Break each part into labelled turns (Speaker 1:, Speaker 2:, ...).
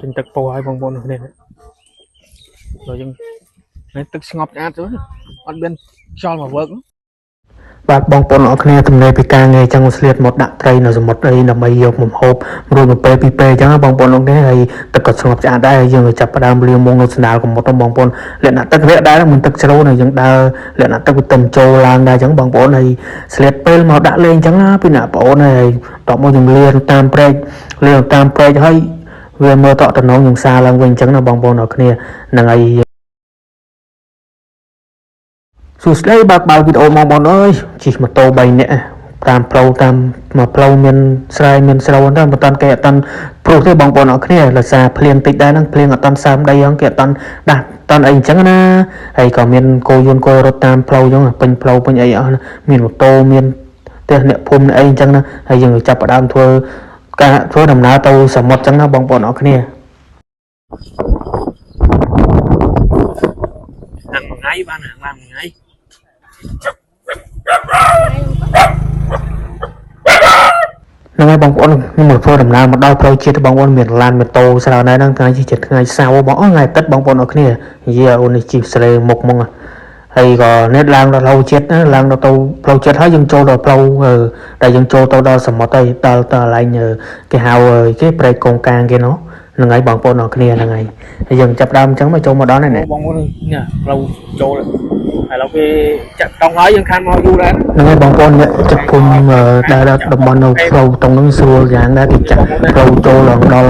Speaker 1: trênទឹកពោឲ្យបងប្អូននេះrồiយើងទឹកស្ងប់ស្អាតទៅអត់មានខ្យល់មកវើកបាទបងប្អូនអរគ្នាទំនេរពីការងារចឹងស្លៀតមកដាក់ត្រីនៅសមុទ្រអីដើម្បីយកមកហូបរួចមួយពេលពីរពេលចឹងបងប្អូនអរគ្នាហើយទឹកក៏ស្ងប់ស្អាតដែរយើងចាប់ផ្ដើមលាងមុងនៅស្នាលកំមុតបងប្អូនលក្ខណៈទឹករាក់ដែរមិនទឹកជ្រៅនៅយើងដើរលក្ខណៈទឹកវាទិនចូលឡើងដែរចឹងបងប្អូនហើយស្លៀតពេលមកដាក់លេងចឹងណាពីអ្នកបងប្អូនហើយតបមកយើងលាងតាមព្រែកហើយវាមើលតក់តំណងយើងសារឡើងវិញចឹងណាបងប្អូនអរគ្នាហ្នឹងហើយសួស្តីបើវីដេអូបងប្អូនអើយជិះម៉ូតូ3នាក់តាមផ្លូវតាមមកផ្លូវមានស្រែមានស្រូវហ្នឹងមិនតាន់គេអត់តាន់ព្រោះទេបងប្អូនអរគ្នាលសាភ្លៀងតិចដែរហ្នឹងភ្លៀងអត់តាន់សើមដីហ្នឹងគេអត់តាន់ដាស់តាន់អីអញ្ចឹងណាហើយក៏មានគោយន្តគោរត់តាមផ្លូវអញ្ចឹងពេញផ្លូវពេញអីអស់មានម៉ូតូមានផ្ទះអ្នកភូមិអីអញ្ចឹងណាហើយយើងចាប់ផ្ដើមធ្វើដំណើរទៅសមុទ្រអញ្ចឹងណាបងប្អូនអរគ្នាហាងថ្ងៃបានហាងបានថ្ងៃហ្នឹងហើយបងប្អូនខ្ញុំមកធ្វើដំណើរមកដល់ផ្លូវជាតិបងប្អូនមានឡានម៉ូតូច្រើនដែរហ្នឹងថ្ងៃជាថ្ងៃសៅរ៍បងថ្ងៃអាទិត្យបងប្អូនអរគ្នានិយាយអូននេះជីស្រែមុខហ្មងហើយក៏នេះឡើងដល់ផ្លូវជាតិណាឡើងដល់ទៅផ្លូវជាតិហើយយើងចូលដល់ផ្លូវដែលយើងចូលទៅដល់សមុទ្រហើយដល់កន្លែងគេហៅគេព្រែកកងកាងគេនោះហ្នឹងហើយបងប្អូនអរគ្នាហ្នឹងហើយយើងចាប់ដើមអញ្ចឹងមកចូលមកដល់នេះបងប្អូននេះផ្លូវចូលហើយឡូវគេចាក់តង់ហើយយើងខានមកយូរដែរហ្នឹងហើយបងប្អូនអ្នកចិត្តភូមិដែលតំបន់នៅផ្លូវតង់ហ្នឹងស្រួលយ៉ាងដែរគេចាក់ផ្លូវចូលឡើងដល់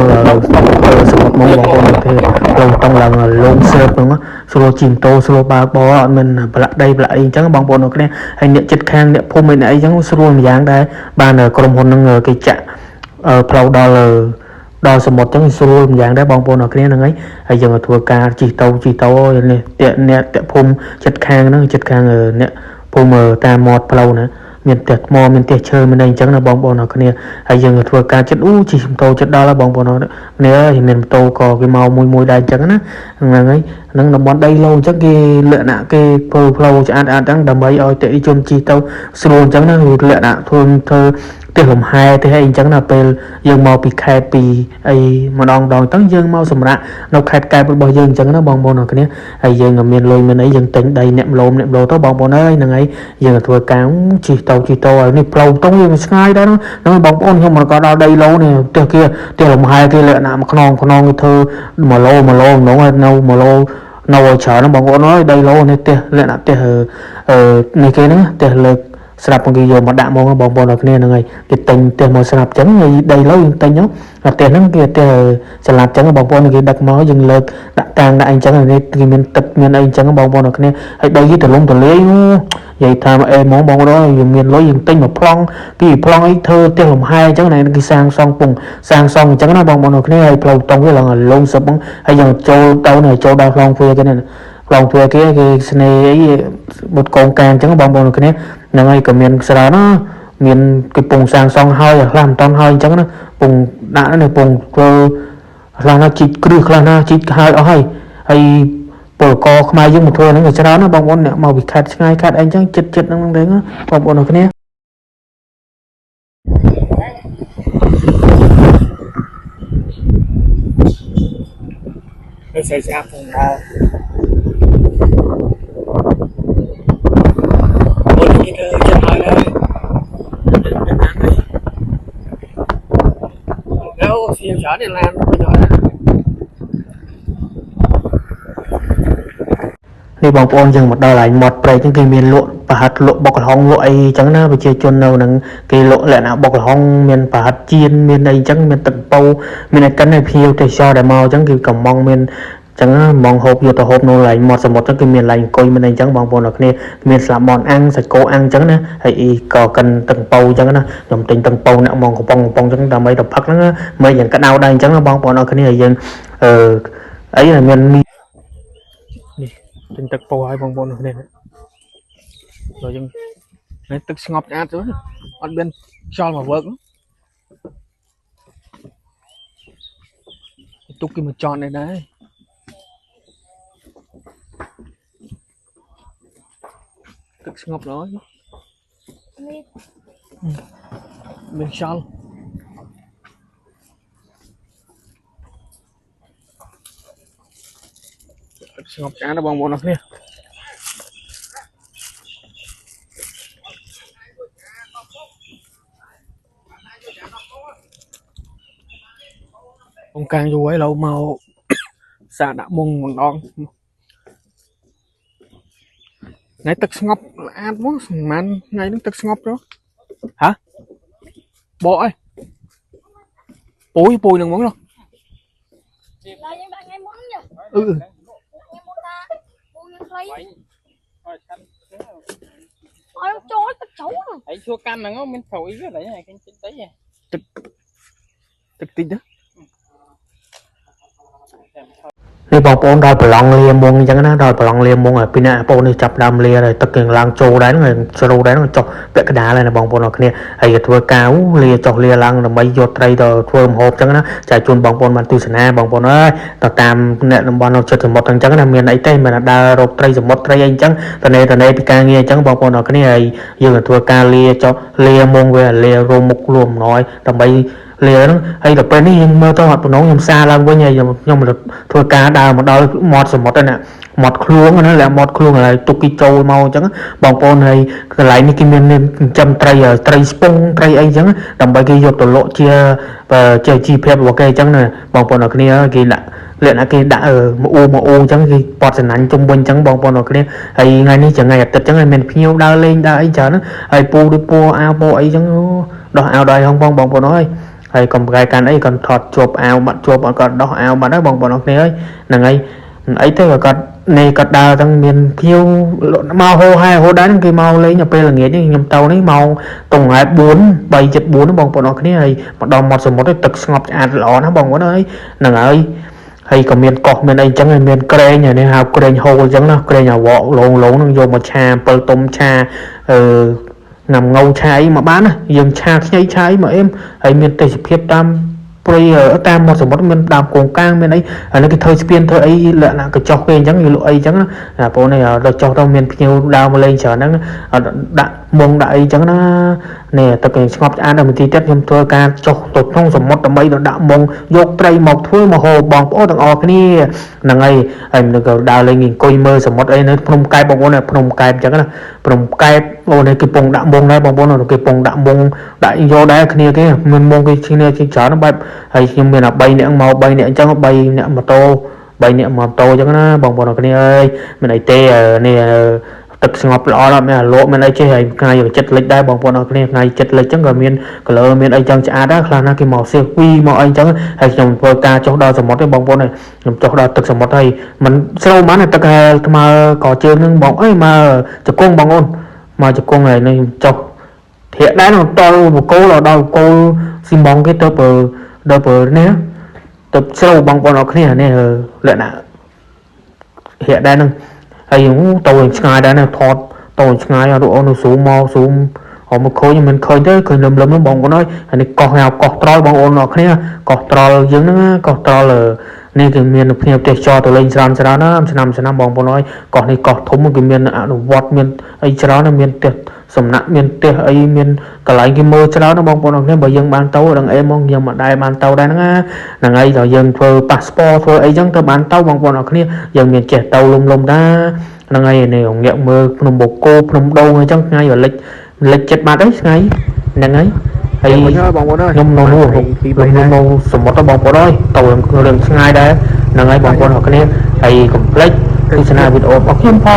Speaker 1: សមុទ្រមកបងប្អូនគេផ្លូវតង់ឡើងលងសើបហ្នឹងស្រួលជីម៉ូតូស្រួលបើកបរអត់មានប្រឡាក់ដីប្រឡាក់អីអញ្ចឹងបងប្អូនអរគ្នាហើយអ្នកចិត្តខាងអ្នកភូមិអីអញ្ចឹងស្រួលម្យ៉ាងដែរបានក្រុមហ៊ុនហ្នឹងគេចាក់ផ្លូវដល់សមុទ្រចឹងស្រួលម្យ៉ាងដែរបងប្អូនអរគ្នាហ្នឹងហើយយើងធ្វើការជិះតូនេះអ្នកភូមិចិត្តខាងហ្នឹងចិត្តខាងអ្នកភូមិតាមមាត់ផ្លូវណាមានផ្ទះថ្មមានផ្ទះឈើមានអីចឹងណាបងប្អូនអរគ្នាហើយយើងធ្វើការចិត្តជិះម៉ូតូចិត្តដល់ហើយបងប្អូនអរគ្នាហើយមានម៉ូតូក៏គេមកមួយដែរចឹងណាហ្នឹងហើយនឹងតំបន់ដីឡូអញ្ចឹងគេលក្ខណៈគេធ្វើផ្លូវឆ្អាតហ្នឹងដើម្បីឲ្យតិថិជនជិះទៅស្រួលអញ្ចឹងណាលក្ខណៈធ្វើផ្ទះលំហែទេអីអញ្ចឹងណាពេលយើងមកពីខេត្តពីអីម្ដងទៅយើងមកសម្រាប់នៅខេត្តកែបរបស់យើងអញ្ចឹងណាបងប្អូនអរគ្នាហើយយើងមានលុយមានអីយើងទិញដីអ្នកម្លោទៅបងប្អូនអើយហ្នឹងហើយយើងធ្វើការជិះតូហើយនេះផ្លូវតុងយើងឆ្ងាយដែរហ្នឹងបងប្អូនខ្ញុំមកដល់ដីឡូនេះផ្ទះគេផ្ទះលំហែគេលក្ខណៈមួយខ្នងគេធ្វើ1 ឡូហ្នឹងហើយនៅ1 ឡូនៅឲ្យច្រើនបងប្អូនអើយដីឡូនេះផ្ទះលក្ខណៈផ្ទះនេះគេហ្នឹងផ្ទះលើកស្រាប់គេយកមកដាក់មកបងប្អូនអរគ្នាហ្នឹងហើយគេទិញផ្ទះមកស្រាប់អញ្ចឹងហើយដីឡូយើងទិញហ្នឹងផ្ទះហ្នឹងគេផ្ទះឆ្លាតអញ្ចឹងបងប្អូនគេដឹកមកយើងលើកដាក់តាំងដាក់អីអញ្ចឹងនេះគេមានទឹកមានអីអញ្ចឹងបងប្អូនអរគ្នាហើយដីគេទលំទលាយនិយាយថាមកអេហ្មងបងប្អូនយើងមានលុយយើងទិញមកប្លង់ពីប្លង់អីធ្វើផ្ទះលំហែអញ្ចឹងគេសាងសង់អញ្ចឹងណាបងប្អូនអរគ្នាហើយផ្លូវតុងវាឡើងលងសឹបហ្នឹងហើយយើងចូលដល់ខ្លងទ្វារគេនេះខ្លងទ្វារគេស្នេហ៍អីបុតកងកាងអញ្ចឹងបងប្អូនអរគ្នាហ្នឹងហើយក៏មានច្រើនណាមានគេពងសាងសង់ហើយខ្លះមិនតាន់ហើយអញ្ចឹងណាពងដាក់នេះពងធ្វើខ្លះណាជីកគ្រឹះខ្លះណាជីកហើយអស់ហើយពលករខ្មែរយើងមកធ្វើហ្នឹងក៏ច្រើនណាបងប្អូនអ្នកមកពីខេត្តឆ្ងាយខេត្តអីអញ្ចឹងចិត្តហ្នឹងដែរបងប្អូនអរគ្នាស្អាតផងដែរអូនគេចិត្តហើយแล้วเสียงฉาเนี่ยแรงไปหน่อยនេះបងប្អូនយើងមកដល់ហើយមាត់ព្រែកហ្នឹងគេមានលក់ប្រហិតលក់បុកល្ហុងលក់អីអញ្ចឹងណាប្រជាជននៅហ្នឹងគេលក់លក្ខណៈបុកល្ហុងមានប្រហិតចៀនមានអីអញ្ចឹងមានទឹកពោមានអីកិនឲ្យភ្ញៀវទេសចរដែលមកអញ្ចឹងគឺកំងមានចឹងមកហូបយកទៅហូបនៅឡែងមាត់សមុទ្រចឹងគឺមានឡែងអង្គុយមានអីចឹងបងប្អូនអរគ្នាមានស្លាប់មន់អាំងសាច់គោអាំងចឹងណាហើយអ៊ីក៏កិនទឹកពោចឹងណាខ្ញុំទិញទឹកពោអ្នកមកកំប៉ុងចឹងដើម្បីទៅផឹកហ្នឹងមើលយ៉ាងក្តៅដែរអញ្ចឹងបងប្អូនអរគ្នាហើយយើងអីមាននេះទិញទឹកពោឲ្យបងប្អូនអរគ្នាrồiយើងទឹកស្ងប់ស្អាតទៅអត់មានខ្យល់មកវើកទុកគេមកចន់នេះដែរទឹកស្ងប់ល្អមានខ្យល់ ស្ងប់ចានបងប្អូនអរគ្នាông càng vô ấy lâu mau xa đã mông một đòn ngay tức ngọc ăn quá man ngay nó tức ngọc đó hả bộ ơi bùi đừng món đâu ừ
Speaker 2: ấy chua canh là nó mình thổi cái đấy này cái đấy này
Speaker 1: tức tinh đó នេះបងប្អូនដល់ប្រឡងលាមុងអញ្ចឹងណាដល់ប្រឡងលាមុងហើយពីណាបងប្អូននេះចាប់ដើមលាហើយទឹកយើងឡើងចូលដែរហ្នឹងជ្រៅដែរហ្នឹងចុះពាក់កណ្ដាលហើយណាបងប្អូនអរគ្នាហើយធ្វើការលាចុះលាឡើងដើម្បីយកត្រីទៅធ្វើម្ហូបអញ្ចឹងណាចែកជូនបងប្អូនបានទស្សនាបងប្អូនអើយទៅតាមអ្នកតំបន់នៅជិតសមុទ្រអញ្ចឹងណាមានអីទេមិនដើររកត្រីសមុទ្រត្រីអីអញ្ចឹងតនេពីការងារអញ្ចឹងបងប្អូនអរគ្នាហើយយើងធ្វើការលាចុះលាមុងវាលារួមមុខរួមម្nóiដើម្បីលាហ្នឹងហើយដល់ពេលនេះយើងមើលទៅអត់បំណងខ្ញុំសារឡើងវិញហើយខ្ញុំធ្វើការដើរមកដល់មាត់សមុទ្រហ្នឹងមាត់ខ្លួនណាលាមាត់ខ្លួនហើយទុកគេចូលមកអញ្ចឹងបងប្អូនហើយកន្លែងនេះគេមានចិញ្ចឹមត្រីស្ពងត្រីអីអញ្ចឹងដើម្បីគេយកទៅលក់ជាជីវភាពរបស់គេអញ្ចឹងណាបងប្អូនអរគ្នាគេដាក់លក្ខណៈគេដាក់មកអ៊ូអញ្ចឹងគេប៉តសំណាញ់ជុំវិញអញ្ចឹងបងប្អូនអរគ្នាហើយថ្ងៃនេះថ្ងៃអាទិត្យអញ្ចឹងហើយមានភ្ញៀវដើរលេងដើរអីច្រើនហើយពូដូចពូអាវពូអីអញ្ចឹងដោះអាវដល់ហងបងប្អូនអើយហើយកុំប្រកែកកាន់អីគាត់ថតជាប់អាវបាត់ជាប់អត់គាត់ដោះអាវបាត់ហើយបងប្អូនអរគ្នាហើយហ្នឹងហើយអីទៅគាត់នេះគាត់ដើរទាំងមានភៀវមកហោហែហោដែរគេមកលេងទៅពេលល្ងាចនេះខ្ញុំទៅនេះម៉ោងតុងហែ4 3:74បងប្អូនអរគ្នាហើយមកដល់មាត់សមុទ្រទឹកស្ងប់ស្អាតល្អណាស់បងប្អូនអើយហ្នឹងហើយក៏មានកោះមានអីចឹងហើយមានក្រែងនេះហៅក្រែងហូលចឹងណាក្រែងអាវកលងនឹងយកមកឆា7ទុំឆាងំងៅឆាយមកបានណាយើងឆាខ្ញីឆាយមកអេមហើយមានទេសភាពតាមព្រៃតាមមាត់សមុទ្រមានដើមកងកាងមានអីហើយនេះគេធ្វើស្ពានធ្វើអីលក្ខណៈកញ្ចុះគេអញ្ចឹងគេលក់អីអញ្ចឹងណាបងប្អូនដល់ចុះទៅមានភ្ញៀវដើរមកលេងច្រើនហ្នឹងដាក់មុងដាក់អីអញ្ចឹងណានេះទឹកគេស្ងប់ស្អាតដល់មួយទីទៀតខ្ញុំធ្វើការចុះទៅក្នុងសមុទ្រដើម្បីដាក់មុងយកត្រីមកធ្វើមកហូបបងប្អូនទាំងអស់គ្នាហ្នឹងហើយនឹងក៏ដើរលេងអង្គុយមើលសមុទ្រអីនៅភ្នំកែបបងប្អូនភ្នំកែបអញ្ចឹងណាភ្នំកែបអូនេះគេពងដាក់មុងដែរបងប្អូនគេពងដាក់មុងដាក់យកដែរគ្នាគេមានមុងគេឈ្នះជាច្រើនបែបហើយខ្ញុំមាន3នាក់មក3នាក់អញ្ចឹង3នាក់ម៉ូតូ3នាក់ម៉ូតូអញ្ចឹងណាបងប្អូនអរគ្នាអើយមានអីទេនេះទឹកស្ងប់ល្អណាស់មានអាលក់មានអីចេះហើយថ្ងៃចិត្តលិចដែរបងប្អូនអរគ្នាថ្ងៃចិត្តលិចអញ្ចឹងក៏មាន color មានអីចឹងឆ្អាតដែរខ្លះណាគេមកសេវីមកអីអញ្ចឹងហើយខ្ញុំធ្វើការចុះដល់សមុទ្រទេបងប្អូនខ្ញុំចុះដល់ទឹកសមុទ្រហើយមិនស្រូវបានទឹកថ្មើក៏ជើងនឹងបងអីមកជង្គង់បងអូនមកជង្គង់ហើយនេះចុះធាក់ដែរនឹងតល់បកគោដល់បកគោស៊ីម៉ងគេទៅដល់ពើនេះទៅស្រូវបងប្អូនអរគ្នានេះលក្ខណៈធាក់ដែរនឹងហើយទៅឆ្ងាយដែរណាថតទៅឆ្ងាយអត់អូនស៊ូមមកស៊ូមមកឃើញមិនឃើញទេឃើញលឹមបងប្អូនអើយហើយនេះកោះកោះត្រល់បងប្អូនអរគ្នាកោះត្រល់យើងហ្នឹងកោះត្រល់នេះគឺមានភ្ញៀវទេសចរទៅលេងច្រើនណាឆ្នាំបងប្អូនអើយកោះនេះកោះធំគឺមានអនុវត្តមានអីច្រើនមានផ្ទះសំណាក់មានផ្ទះអីមានកន្លែងគេមើលច្រើនណាបងប្អូនអរគ្នាបើយើងបានទៅដល់អេមកយើងមិនដែរបានទៅដែរហ្នឹងហើយដល់យើងធ្វើ passport ធ្វើអីចឹងទៅបានទៅបងប្អូនអរគ្នាយើងមានចេះទៅលំដែរហ្នឹងហើយនេះងាកមើលភ្នំបូកគោភ្នំដូងអីចឹងថ្ងៃលិចចិត្តបាត់អីថ្ងៃហ្នឹងហើយហើយបងប្អូនអើយខ្ញុំនៅនោះនៅសមុទ្របងប្អូនអើយទៅរឿងឆ្ងាយដែរហ្នឹងហើយបងប្អូនអរគ្នាហើយកុំភ្លេចទស្សនាវីដេអូរបស់ខ្ញុំផង